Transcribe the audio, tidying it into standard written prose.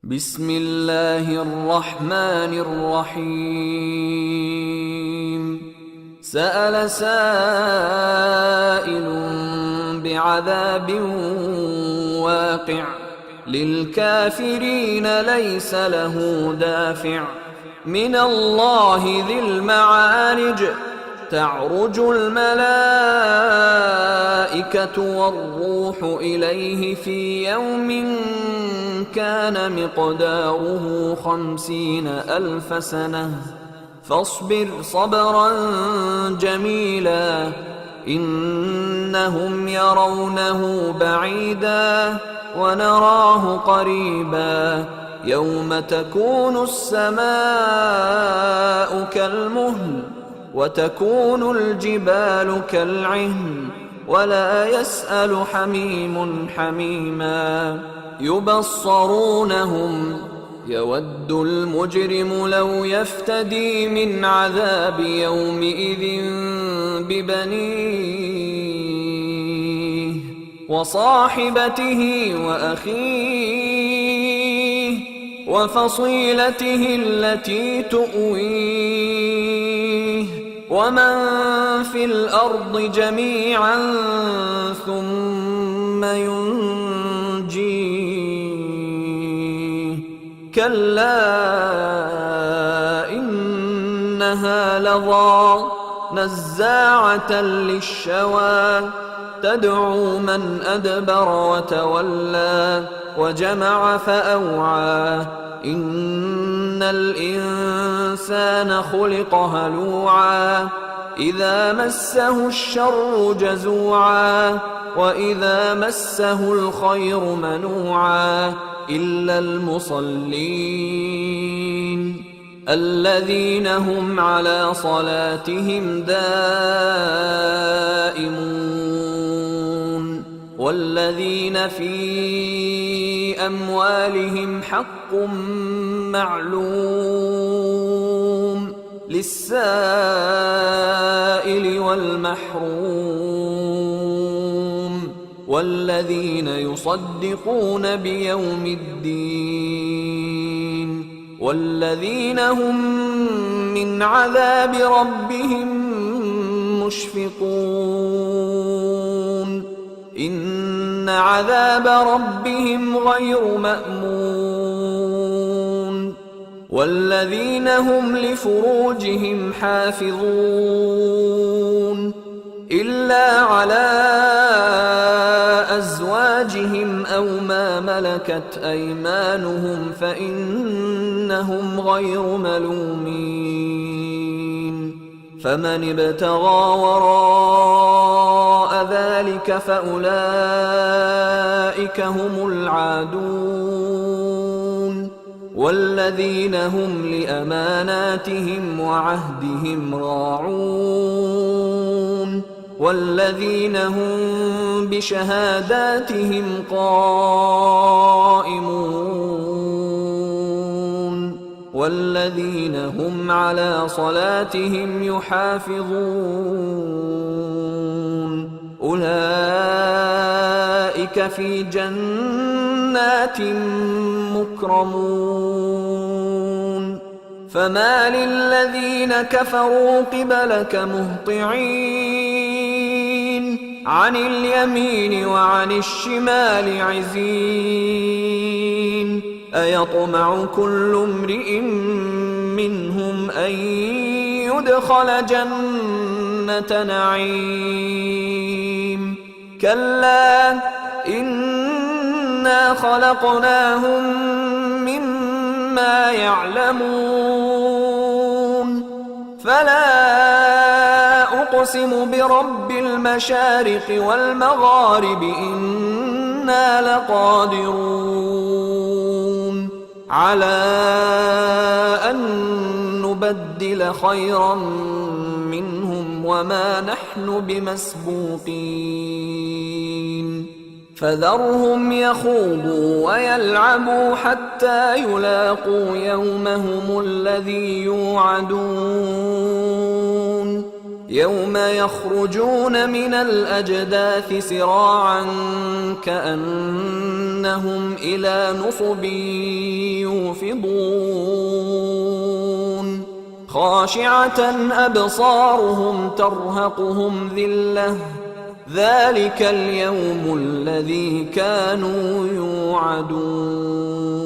بسم الله الرحمن الرحيم سأل سائل بعذاب واقع للكافرين ليس له دافع من الله ذي المعارج تعرج الملائكة والروح إليه في يوم كان مقداره 50,000 سنة فاصبر صبرا جميلا إنهم يرونه بعيدا ونراه قريبا يوم تكون السماء كالمهل وتكون الجبال كالعهن ولا يسأل حميم حميما يبصرونهم يود المجرم لو يفتدي من عذاب يومئذ ببنيه وصاحبته وأخيه وفصيلته التي تؤويه ومن في الأرض جميعا ثم ينجيه كلا إنها لظى نزاعة للشوى تدعو من أدبر وتولى وجمع فأوعى إن الإنسان خلق هلوعا إذا مسه الشر جزوعا وإذا مسه الخير منوعا إلا المصلين الذين هم على صلاتهم دائمون والذين في أموالهم حق معلوم للسائل والمحروم والذين يصدقون بيوم الدين والذين هم من عذاب ربهم مشفقون إن عذاب ربهم غير مأمون والذين هم لفروجهم حافظون إلا على أزواجهم أو ما ملكت أيمانهم فإنهم غير ملومين فمن ابتغى وراء ذلك فأولئك هم العادون والذين هم لأماناتهم وعهدهم راعون والذين هم بشهاداتهم قائمون والذين هم على صلاتهم يحافظون أولئك في جنات مكرمون فما للذين كفروا قبلك مهطعين عن اليمين وعن الشمال عزين أيطمع كل امرئ منهم أن يدخل جنة نعيم كلا إنا خلقناهم مما يعلمون فلا أقسم برب المشارق والمغارب إنا لقادرون على أن نبدل خيرا منهم وما نحن بمسبوقين فذرهم يخوضوا ويلعبوا حتى يلاقوا يومهم الذي يوعدون يوم يخرجون من الأجداث سراعا كأنهم إلى نصب يوفضون خاشعة أبصارهم ترهقهم ذلة ذلك اليوم الذي كانوا يوعدون